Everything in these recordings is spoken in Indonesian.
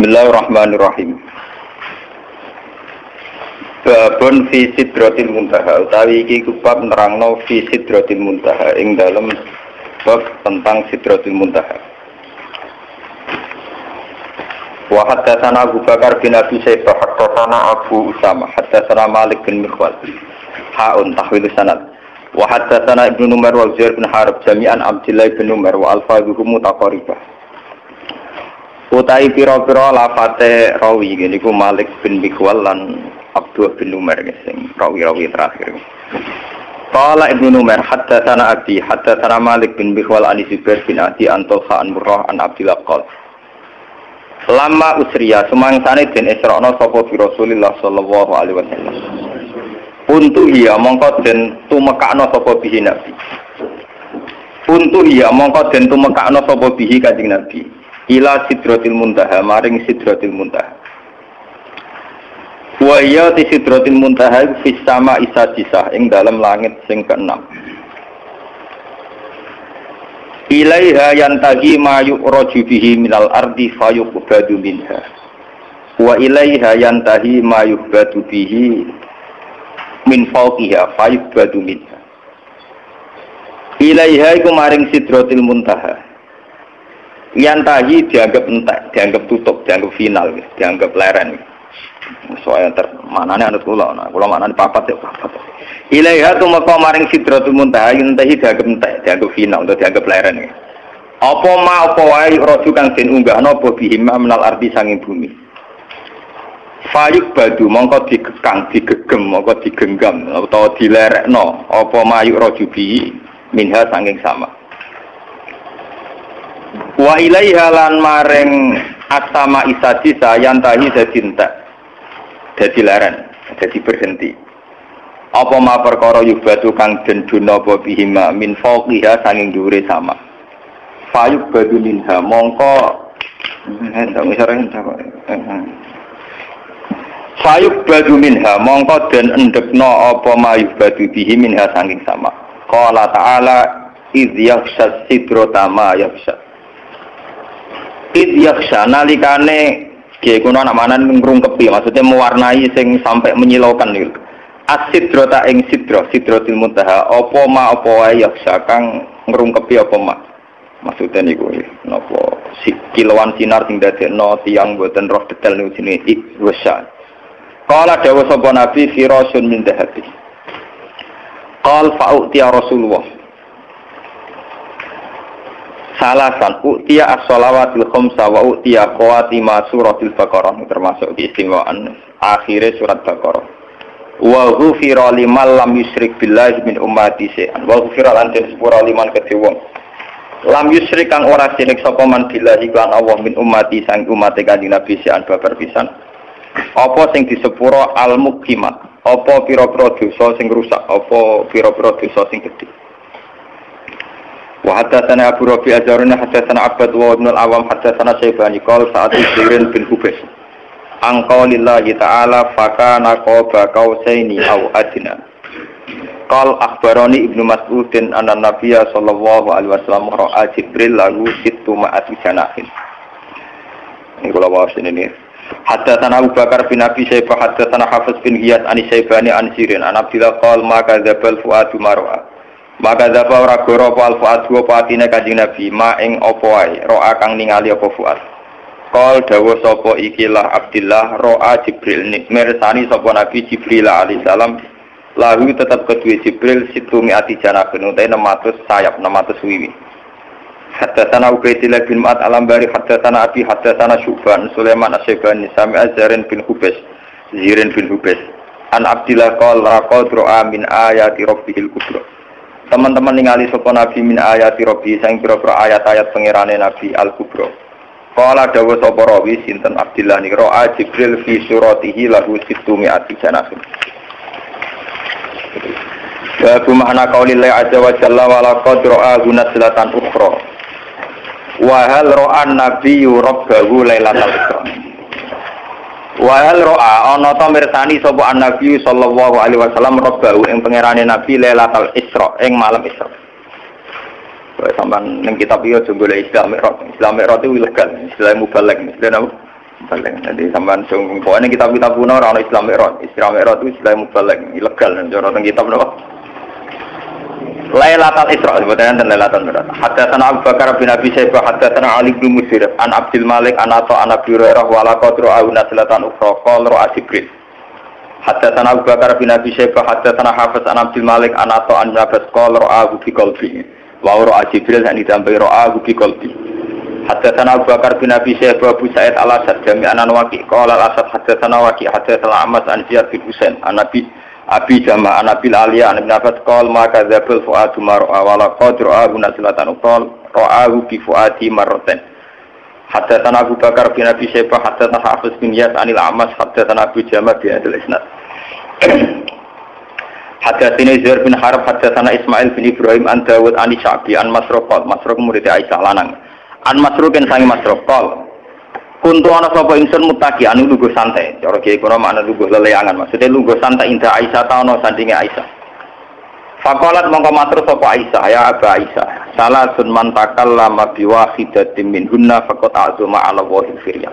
Bismillahirrahmanirrahim. Babun fi sidratil muntaha utawi iki bab nerangno fi sidratil muntaha ing dalem bab tentang sidratil muntaha. Wa haddatsana Abu Bakar bin Abi Syaibah haddatsana Abu Usama haddatsana Malik bin Mikhwal haun tahwil sanad wa haddatsana Ibnu Umar wa Zuhair bin Harb jami'an Abdullah bin Umar wa alfazuhum mutaqarribah. Utai pira-pira lafate rawi niku Malik bin Mikhwal lan Abdullah bin Umar sing rawi-rawi terakhir. Qala Ibnu Umar haddatsana Abi haddatsana Malik bin Mikhwal an Zubair bin Adi an Talha an Murrah an Abdullah qol. Lama usriya sumangsane den Isra'na sapa bi Rasulillah sallallahu alaihi wasallam. Untuk iya mongko den tumekakno sapa bihi Nabi. Untuk iya mongko den tumekakno sapa bihi Kanjeng Nabi. Ila sidratil muntaha maring sidratil muntaha wa ya sidratil muntaha fis sama isajisah ing dalam langit sing keenam. Ilaiha yantahi ma yu'raju bihi minal ardi fayuqbadu minha wa ilaiha yantahi ma yuqbadu bihi min fawqiha fayuqbadu minha. Ilaiha iku maring sidratil muntaha yantahi dianggap entek, dianggap tutup, dianggap final, dianggap leren. Soalnya manane anut kula, kula manane papat ya papat. Ilaiha tumeka maring sidratul muntaha yantahi dianggap entek, dianggap final, atau dianggap leren. Apa ma apa wae roju kang den unggahno apa bihima menal ardi sanging bumi. Fayuk badu mongko digekang, digegem, mongko digenggam utawa dilerekno apa mayuk roju bihi minha sanging sama. Wa ilaiha lan maring asama isajisa yantahi dadi entek dadi leren dadi berhenti apa ma perkara yubatu kang den duna apa bihima min fawqiha sanging dhuwure sama fayuk badu minha mongko fayuk badu minha mongko den endekno apa ma yubatu bihi minha sanging sama qala ta'ala idh yakhsha sidrata ma yakhsha yaksha nalikane nggih kuna namanan ngrungkepi maksudnya mewarnai sing sampai menyilaukan niku as-sidrata ing sidratil muntaha apa ma apa wae yaksha kang ngrungkepi apa ma maksudnya niku napa kilauan sinar sing dadekno tiyang boten roh detail niku jenenge ikhwasa. Qala dawuh sapa nabi firasun min dhahabi qal fa'uti ya Rasulullah salasan u'tiya as-shalawatil khamsa wa u'tiya qawatima suratil Baqarah termasuk keistimewaan akhirnya surat Baqarah wa ghufira liman lam yusyrik billahi min ummati syai'an wa ghufira lan sepura liman kedhe wong lam yusyrik kang ora sirik sapa man billahi lan Allah min ummati sang umat Kanjeng Nabi syai'an babar pisan apa sing disepura al-muqimat apa pira-pira dosa sing rusak apa pira-pira dosa sing gedhe. Wa haddatsana Abu Rabi' ajarana haddatsana Abbad wa Ibnu al-Awam haddatsana Syaibani qala sa'at Zirin bin Hubais an qaulillahi ta'ala fakana qaba qausaini aw adna qal akhbarani Ibnu Mas'ud anna Nabiyya sallallahu alaihi wasallam ra'a Jibril lahu sittu ma'ati janahin. Ini kula waos ini. Haddatsana Abu Bakar bin Abi Syaibah haddatsana Hafiz bin Ghiyas an Syaibani an Zirin an Abdillah qala ma kadzabal fuadu mar'a maka dapat ora goro apa alfaat dua patine Kanjeng Nabi ma ing apa wae roa kang ningali apa fuad qol dawuh sapa ikilah Abdillah roa Jibril mirsani sapa Nabi Jibril alaihi salam lahu tetap kedue Jibril situmi ati janabun utahe 600 sayap 600 wiwi. Haddatsana Ubaidillah bin Ma'ad al-Ambari haddatsana Abi haddatsana Syuban Sulaiman as-Syaibani sami Zirin bin Hubais an Abdillah qala laqad ra'a min ayati rabbihil kubra. Teman-teman ningali sapa Nabi min ayati Rabbi sang pira-pira ayat-ayat pangerane Nabi Al-Kubra. Qala dawuh sapa rawi sinten Abdillah niki ra'a Jibril fi suratihi lahu sittumi ati janahin. Wa bu makna qaulillah azza wa jalla wa laqad ra'a gunaslatan ukhra. Wa hal ra'a nabiyyu rabbahu lailatal isra. Wa hal ra'a ana ta mirsani sapa an-nabi sallallahu alaihi wasallam rabbahu ing pangerane nabi lailatul isra ing malam isra. Sampeyan ning kitab iki aja golek istilah mi'raj. Istilah mi'raj itu ilegal, istilah mubalek, istilah Balik. Jadi sampean sing pokoknya kitab-kitab kuno ora ono Islam Mi'raj. Islam Mi'raj itu istilah mubalek, ilegal cara teng kitab napa? Lailatul Isra sebetulnya dan Lailatul Mi'raj. Haddatsana Abu Bakar bin Abi Syaibah, haddatsana Ali bin Musir, an Abdul Malik, an Atha, an Abi Hurairah wa la qadru auna salatan ukhra qala ra'a Jibril. Haddatsana Abu Bakar bin Abi Syaibah, haddatsana Hafiz an Abdul Malik, an Atha, an Abbas qala ra'a bi qalbi. Wa ra'a Jibril yang ditambahi ra'a bi qalbi. Haddatsana Abu Bakar bin Abi Syaibah, Abu Sa'id al-Asad jami'an an Waqi' qala al-Asad haddatsana Waqi' haddatsana Ahmad an Ziyad bin Husain an Abi Jama' an Abil Aliyah an Ibn Abbas qala ma kadzabal fuadu mar'a wa la qadru ahuna salatan qala ra'ahu bi fuadi marratan. Haddatsana Abu Bakar bin Abi Syaibah haddatsana Hafiz bin Yas anil A'mas haddatsana Abu Jama' bi hadzal isnad. Haddatsana Zuhair bin Harb haddatsana Ismail bin Ibrahim an Dawud an Sya'bi an Masruq murid Aisyah lanang. An Masruqin sangi Masruq qala kuntu ana sapa ingsun mutaki anu lungguh santai. Cara kiye kono makna lungguh leleangan, maksudnya lungguh santai inda Aisyah ta ana sandinge Aisyah. Faqalat mongko matur sapa Aisyah, ya Aba Aisyah, salasun man takallama biwahidatin minhunna faqad a'zama 'ala Allahil firya.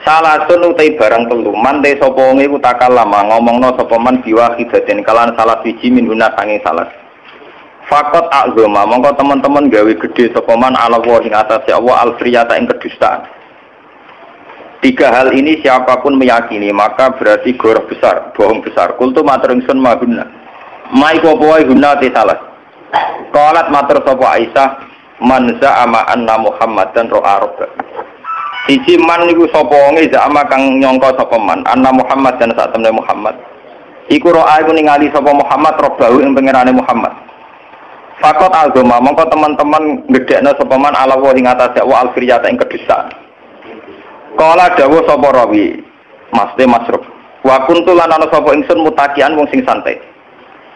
Salasun utai barang telu, man te sapa wong iku takallama ngomongno sapa man biwahidatin kalan salah siji minhunna sange salah. Faqad a'zama mongko teman-teman gawe gedhe sapa man 'ala Allah ing atase Allah al-firyata ing kedustaan. Tiga hal ini siapapun meyakini maka berarti goroh besar, bohong besar. Kultu matur ingsun mahunna. Mai apa wae guna te salah. Qalat matur sapa Aisyah man za'ama anna Muhammadan ra'a rabba. Siji man niku sapa wonge za'ama kang nyangka sapa man anna Muhammad dan sak temne Muhammad. Iku ra'a iku ningali sapa Muhammad rabbahu ing pangerane Muhammad. Fakot agama mongko teman-teman gedekno sapa man ala wa ing atase wa al-firyata ing kedustaan. Kala dawuh sapa rawi Mas Masruf wa kuntu lan ana sapa ingsun mutakian wong sing santai.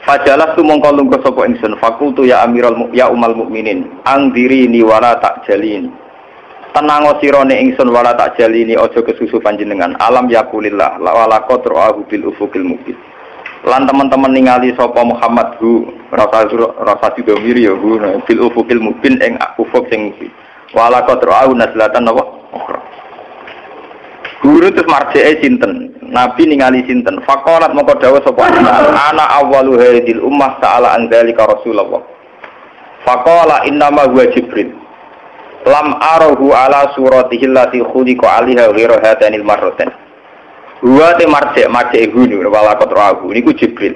Fajalas tu mongko lungguh sapa ingsun fakultu ya ya umal mukminin angdirini wala takjalini. Tenang sirane ingsun wala takjalini aja kesusu panjenengan alam yakulillah wala qadru bil ufukil mubin. Lan teman-teman ningali sapa Muhammad hu rasa didomiri ya hu bil ufukil mubin ing ufuk sing mubin. Wala qadru nazlatan apa? Guru terus marjee sinten, Nabi ningali sinten. Faqalat moko dawuh sapa ana awwalu hadhil ummah ta'ala an dzalika Rasulullah. Faqala innama huwa Jibril. Lam arahu ala suratihi allati khuliqa 'alaiha ghairu hadanil marratan. Huwa te marjee guru wala qatrahu niku Jibril.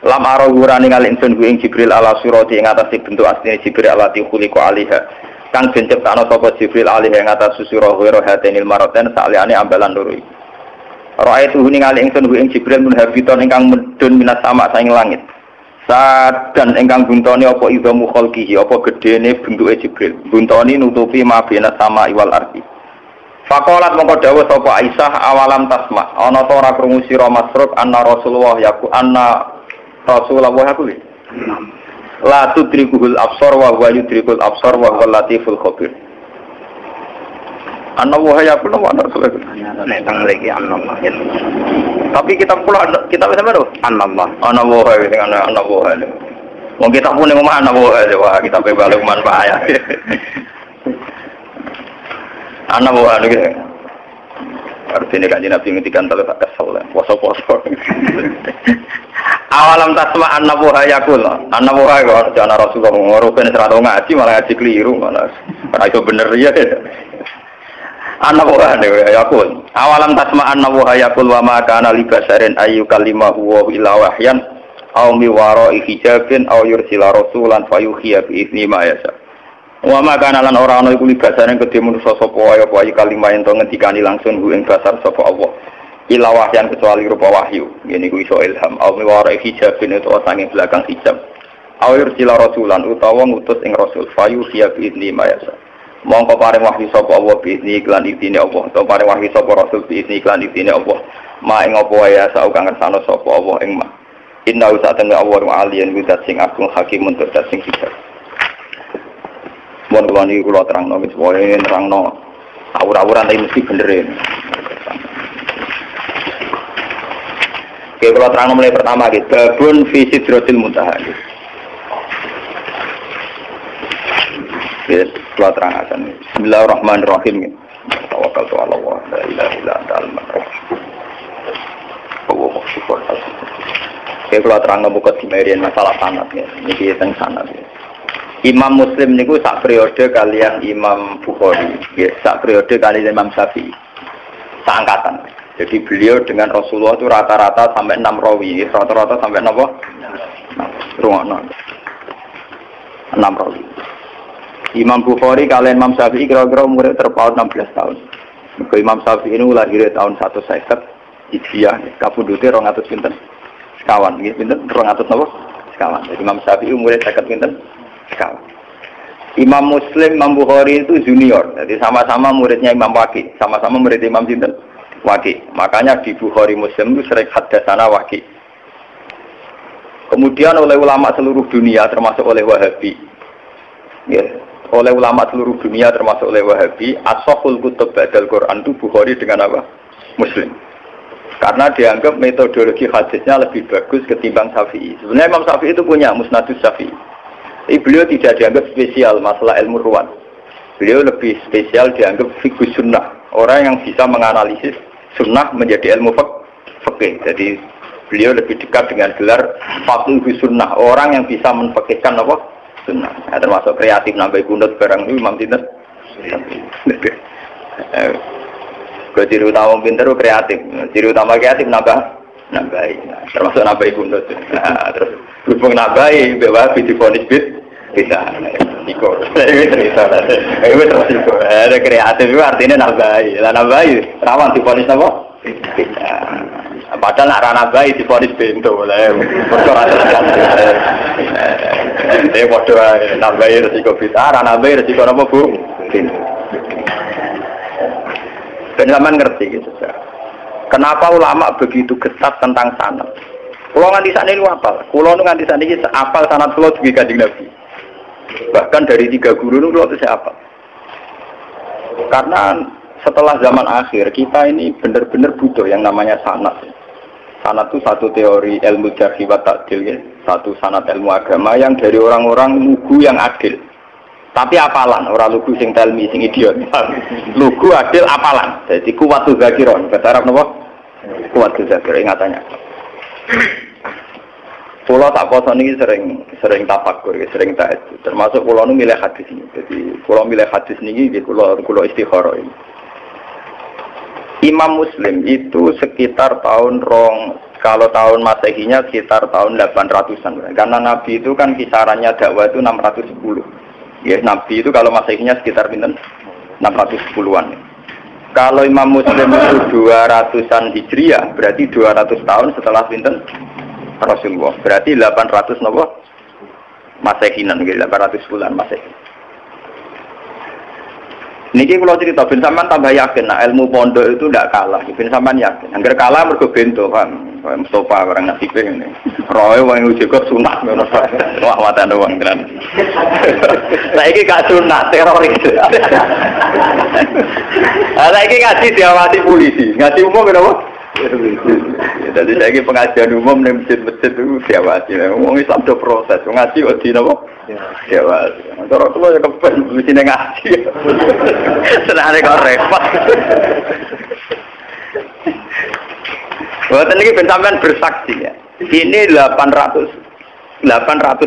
Lam arahu ora ningali ingsun ing Jibril ala surati ing atase bentuk asline Jibril allati khuliqa 'alaiha. Kang den ciptakno sapa Jibril alih ing atas susura ghairu hadanil marratan saliyane ambalan loro iki. Ra'aitu ningali ingsun ing Jibril munhabiton ingkang medun minas sama saing langit. Sadan ingkang buntone apa idhamu khalqihi apa gedene bentuke Jibril. Buntoni nutupi mabena sama iwal ardi. Faqalat mongko dawuh sapa Aisyah awalam tasma ana ta ora krungu sira Masruq anna Rasulullah yaku la tudrikuhul absar wa huwa yudrikul absar wa huwa latiful khabir. Ana-wa yaqulu wa Rasulullah. Nek tang mriki ana-wa. Tapi kitab kula kitab sampe lho ana-wa. Ana-wa dengan ana-wa. Wong kitab pun ngomong ana-wa wah kitab e balik manfaat. Ana-wa niku. Artinya kanjeng Nabi ngendikan telu tak kesel. Poso-poso. Awalam tasma annabuha yakul. Annabuha kok jana Rasulullah ngoroken serata ngaji malah ngaji keliru malah. Ora iso bener ya. Annabuha yakul. Awalam tasma annabuha yakul wa ma kana li basarin ayu kalimahu wa illa wahyan aw mi wara'i hijabin aw yursila rasulan fayuhiya bi idzni ma yasha. Wa ma kana lan ora ana iku li basarin kedhe manusa sapa wae apa kalimah ento ngendikani langsung ing basar sapa Allah. Ila wahyan kecuali rupa wahyu ngene iku iso ilham au miwara hijabin itu sange belakang hijab au yursila rasulan utawa ngutus ing rasul fayu siya bi idzni mayasa mongko paring wahyu sapa Allah bi idzni iklan idine Allah utawa paring wahyu sapa rasul bi idzni iklan idine Allah ma ing apa wae asa kang ngersano sapa Allah ing ma inna usatana Allah wa aliyan widat sing agung hakimun terdat sing hijab mon kula terangno wis wae nerangno awur-awuran tapi mesti bener. Oke, kalau terang mulai pertama gitu, babun fi sidratil muntaha. Oke, kalau terang akan. Bismillahirrahmanirrahim. tawakkaltu 'ala Allah la ilaha illa anta al-rahman. Allahumma syukur. Kalau terang buka dimarian masalah sanad ya, ini tentang sanad ya. Imam Muslim niku sak periode kalian Imam Bukhari, ya, sak periode kalian Imam Syafi'i, seangkatan. Jadi beliau dengan Rasulullah itu rata-rata sampai 6 rawi, rata-rata sampai apa? 6 rawi. Imam Bukhari kalian Imam Syafi'i kira-kira umurnya terpaut 16 tahun. Imam Syafi'i ini lahir tahun 150 Hijriah, kabudute 200 pinten. Sekawan, gitu, pinten 200 napa? Sekawan. Jadi Imam Syafi'i umurnya 50 pinten. Imam Muslim, Imam Bukhari itu junior, jadi sama-sama muridnya Imam Waqi, sama-sama murid Imam Sinten Waqi. Makanya di Bukhari Muslim itu sering hadatsana Waqi. Kemudian oleh ulama seluruh dunia termasuk oleh Wahabi, ya, oleh ulama seluruh dunia termasuk oleh Wahabi, as-sahhul kutub ba'dal Quran itu Bukhari dengan apa? Muslim. Karena dianggap metodologi hadisnya lebih bagus ketimbang Syafi'i. Sebenarnya Imam Syafi'i itu punya Musnadus Syafi'i. Beliau tidak dianggap spesial masalah ilmu ruwan. Beliau lebih spesial dianggap fiqh sunnah. Orang yang bisa menganalisis sunnah menjadi ilmu fikih. Jadi beliau lebih dekat dengan gelar faqih sunnah. Orang yang bisa menfikihkan apa? Sunnah. Nah, termasuk kreatif nambah kunut barang itu Imam Sinten. Ciri utama pinter itu kreatif. Ciri utama kreatif nambahi. Nah, termasuk nambahi kunut. Nah, terus berhubung nambahi bahwa difonis bisa ikut cerita itu terus ikut ada kreatif itu artinya nambahi lah nambahi rawan difonis apa bisa padahal nak rana bayi difonis bento lah perkara dia bodoh nambahi resiko bisa rana bayi resiko apa bu penjaman ngerti gitu kenapa ulama begitu ketat tentang sanad. Kulo nganti sakniki niku apal. Kulo nganti sakniki apal sanad kulo dugi Kanjeng Nabi. Bahkan dari 3 guru niku kulo tesih apal. Karena setelah zaman akhir kita ini benar-benar butuh yang namanya sanad. Sanad itu satu teori ilmu jarh wa ta'dil ya, satu sanad ilmu agama yang dari orang-orang lugu yang adil. Tapi apalan, orang lugu sing telmi sing idiot. Lugu adil apalan. Jadi kuwatu zakiron. Bahasa Arab napa? Kuwatu zakir ingatannya. Pulau tak poso ini sering tafakur, sering tahajud. Termasuk pulau nu milih hadis ini. Jadi pulau milih hadis ini di pulau istikharah ini. Imam Muslim itu sekitar tahun kalau tahun Masehinya sekitar tahun 800-an. Karena Nabi itu kan kisarannya dakwah itu 610. Ya, Nabi itu kalau Masehinya sekitar pinten 610-an. Kalau Imam Muslim itu 200-an Hijriah, berarti 200 tahun setelah pinten Rasulullah. Berarti 800 napa? Masehinan, 800 bulan Masehi. Niki kalau cerita ben sampean tambah yakin nah ilmu pondok itu ndak kalah. Ben sampean yakin. Angger kalah mergo bento kan. Mustafa barang nasibe ngene. Roe wong uji kok sunat ngono. Wah watane wong tenan. Saiki gak sunat teroris. Saiki ngaji diawasi polisi. Ngaji umum kenapa? Jadi saiki pengajian umum ning masjid-masjid itu diawasi. Wong Islam do proses. Ngaji kok di napa? Diawasi. Antara kulo ya kepen mesti ngaji. Senane kok repot. Buatan ini sampean bersaksi ya. Ini 800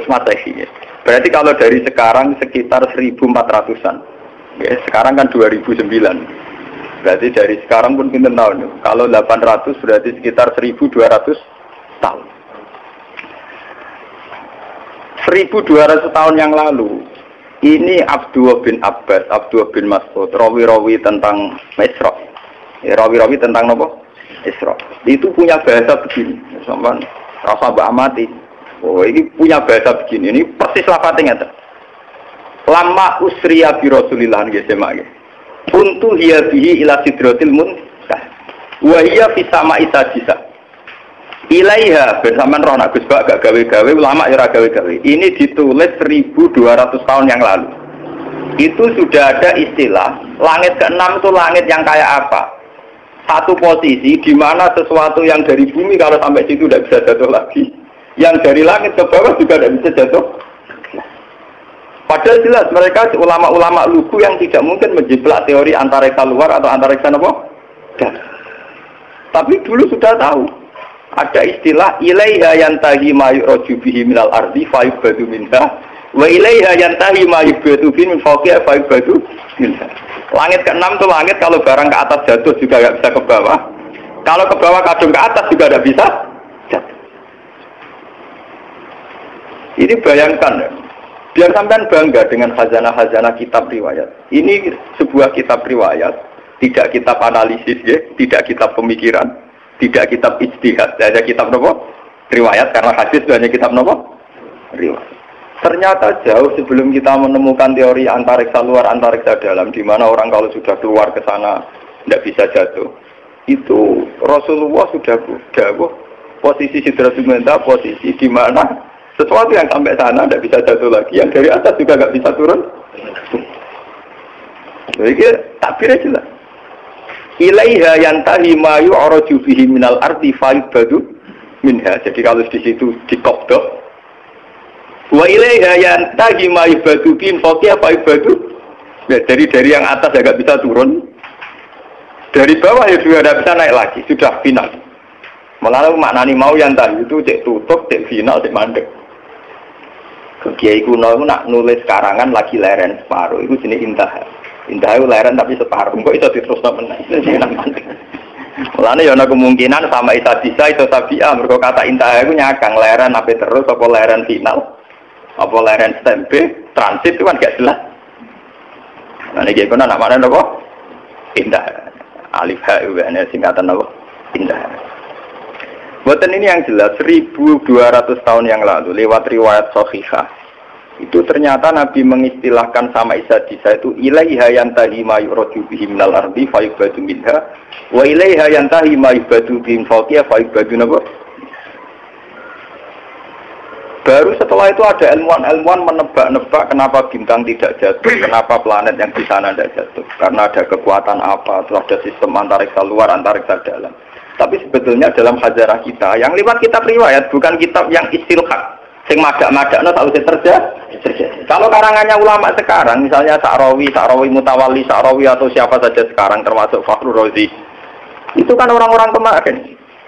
Masehi ya. Berarti kalau dari sekarang sekitar 1400-an. Ya, sekarang kan 2009. Berarti dari sekarang pun pinten tahun. Kalau 800 berarti sekitar 1200 tahun. 1200 tahun yang lalu ini Abdullah bin Abbas, Abdullah bin Mas'ud rawi-rawi tentang Isra. Ya, rawi-rawi tentang apa? Isra. Itu punya bahasa begini. Sampeyan rasa mbak amati. Oh, ini punya bahasa begini. Ini persis lafate ngeten. Lama usriya bi Rasulillah nggih semak. Untu hiya bihi ila sidratil muntah. Wa hiya fi sama'i sadisa. Ilaiha bersamaan roh Gus Bak gak gawe-gawe ulama ya ora gawe-gawe. Ini ditulis 1200 tahun yang lalu. Itu sudah ada istilah langit ke-6 itu langit yang kayak apa? Satu posisi di mana sesuatu yang dari bumi kalau sampai situ tidak bisa jatuh lagi. Yang dari langit ke bawah juga tidak bisa jatuh. Padahal jelas mereka ulama-ulama lugu yang tidak mungkin menjiplak teori antariksa luar atau antariksa apa? Tapi dulu sudah tahu. Ada istilah ilaiha yantahi ma yu'raju bihi minal ardi fa yubadu minha wa ilaiha yantahi ma yubadu bihi min fawqiha fa yubadu minha. Langit ke-6 itu langit kalau barang ke atas jatuh juga nggak bisa ke bawah. Kalau ke bawah kadung ke atas juga tidak bisa jatuh. Ini bayangkan ya. Biar sampean bangga dengan khazanah-khazanah kitab riwayat. Ini sebuah kitab riwayat, tidak kitab analisis ya, tidak kitab pemikiran, tidak kitab ijtihad, hanya kitab apa? Riwayat, karena hadis hanya kitab apa? Riwayat. Ternyata jauh sebelum kita menemukan teori antariksa luar, antariksa dalam, di mana orang kalau sudah keluar ke sana tidak bisa jatuh. Itu Rasulullah sudah dawuh posisi Sidratul Muntaha, posisi di mana sesuatu yang sampai sana tidak bisa jatuh lagi, yang dari atas juga nggak bisa turun. Jadi takbirnya jelas. Ilaiha yantahi ma yu'raju bihi minal ardi fa yubadu minha. Jadi kalau di situ dikobdok. Wa ilaiha yantahi ma yubadu bihi fawqiha fa yubadu. Ya, dari yang atas ya nggak bisa turun. Dari bawah ya juga tidak bisa naik lagi, sudah final. Malah maknani mau yantahi itu cek tutup, cek final, cek mandek. Kiai kuno itu nak nulis karangan lagi leren separuh, itu jenis intah. Intah itu leren tapi separuh, kok itu diterusno meneh. Mulane ya ana kemungkinan sama isa bisa itu sabia, mergo kata intah itu nyakang leren apa terus apa leren final. Apa leren stempe, transit itu kan gak jelas. Nah iki kono nak maknane apa? Intah. Alif ha itu singkatan apa? Intah. Buatan ini yang jelas 1200 tahun yang lalu lewat riwayat Shahihah itu ternyata Nabi mengistilahkan sama Isa itu ilaiha yantahi ma yu'raju bihi minal ardi fa yubadu minha wa ilaiha yantahi ma yubadu bihi fawqiha fa yubadu napa. Baru setelah itu ada ilmuwan menebak-nebak kenapa bintang tidak jatuh, kenapa planet yang di sana tidak jatuh, karena ada kekuatan apa, terus ada sistem antariksa luar, antariksa dalam. Tapi sebetulnya dalam khazanah kita yang lewat kitab riwayat, bukan kitab yang istilhaq sing madak-madakno tak usah terjadi. Kalau karangannya ulama sekarang, misalnya Sa'rawi Mutawalli, Sa'rawi atau siapa saja sekarang termasuk Fakhrur Razi, itu kan orang-orang kemarin.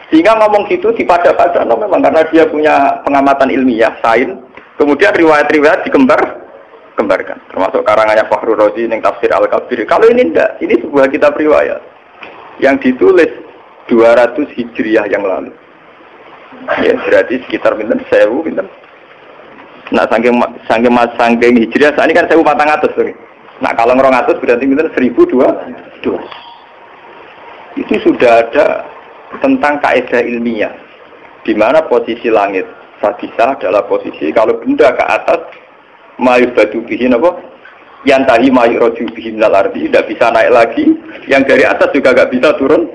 Sehingga ngomong gitu dipada-pada memang karena dia punya pengamatan ilmiah, sains, kemudian riwayat-riwayat dikembarkan. Termasuk karangannya Fakhrur Razi yang tafsir Al-Kabir. Kalau ini enggak, ini sebuah kitab riwayat yang ditulis 200 Hijriah yang lalu. Ya, berarti sekitar pinten 1000 pinten. Nah, saking Hijriah saat ini kan 1400. Nah, kalau 200 berarti pinten 1200. Itu sudah ada tentang kaidah ilmiah di mana posisi langit sadisa adalah posisi kalau benda ke atas mayubadu bihi napa yantahi mayuraju bihi minal ardi, tidak bisa naik lagi, yang dari atas juga nggak bisa turun.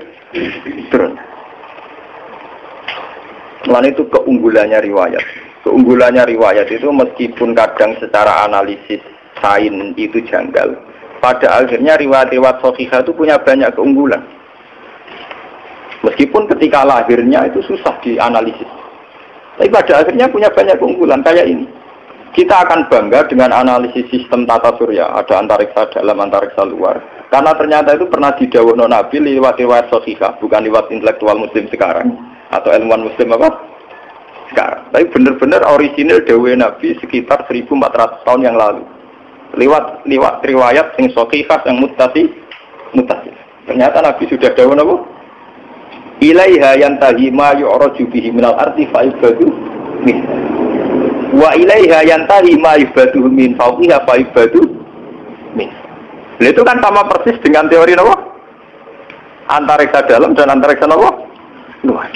Selain itu keunggulannya riwayat. Keunggulannya riwayat itu meskipun kadang secara analisis sains itu janggal, pada akhirnya riwayat-riwayat Shahihah itu punya banyak keunggulan. Meskipun ketika lahirnya itu susah dianalisis, tapi pada akhirnya punya banyak keunggulan kayak ini. Kita akan bangga dengan analisis sistem tata surya, ada antariksa dalam, antariksa luar. Karena ternyata itu pernah didhawuhno Nabi lewat riwayat Shahihah, bukan lewat intelektual muslim sekarang atau ilmuwan muslim apa sekarang. Tapi benar-benar orisinil dawuh Nabi sekitar 1400 tahun yang lalu. Lewat riwayat yang Shahihah yang muttasil. Ternyata Nabi sudah dawuh apa? Ilaiha yantahi ma yu'raju bihi minal ardi fa yubadu min. Wa ilaiha yantahi ma yubadu min fawqiha fa yubadu min. Itu kan sama persis dengan teori apa? Antariksa dalam dan antariksa apa? Luar.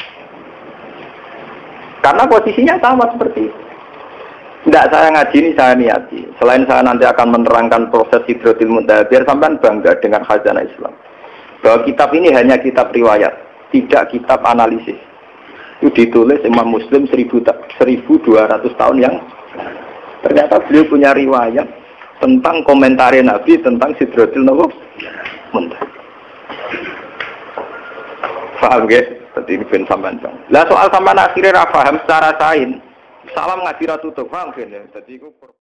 Karena posisinya sama seperti itu. Tidak saya ngaji ini, saya niati. Selain saya nanti akan menerangkan proses Sidratul Muntaha, biar sampean bangga dengan khazanah Islam. Bahwa kitab ini hanya kitab riwayat, tidak kitab analisis. Itu ditulis Imam Muslim 1200 tahun yang ternyata beliau punya riwayat tentang komentar Nabi tentang Sidratul Muntaha. Paham ya? Seperti ini ben sampean. Lah soal sampean akhirnya ra paham secara sains. Salam ngaji ra tutup, paham ya? Jadi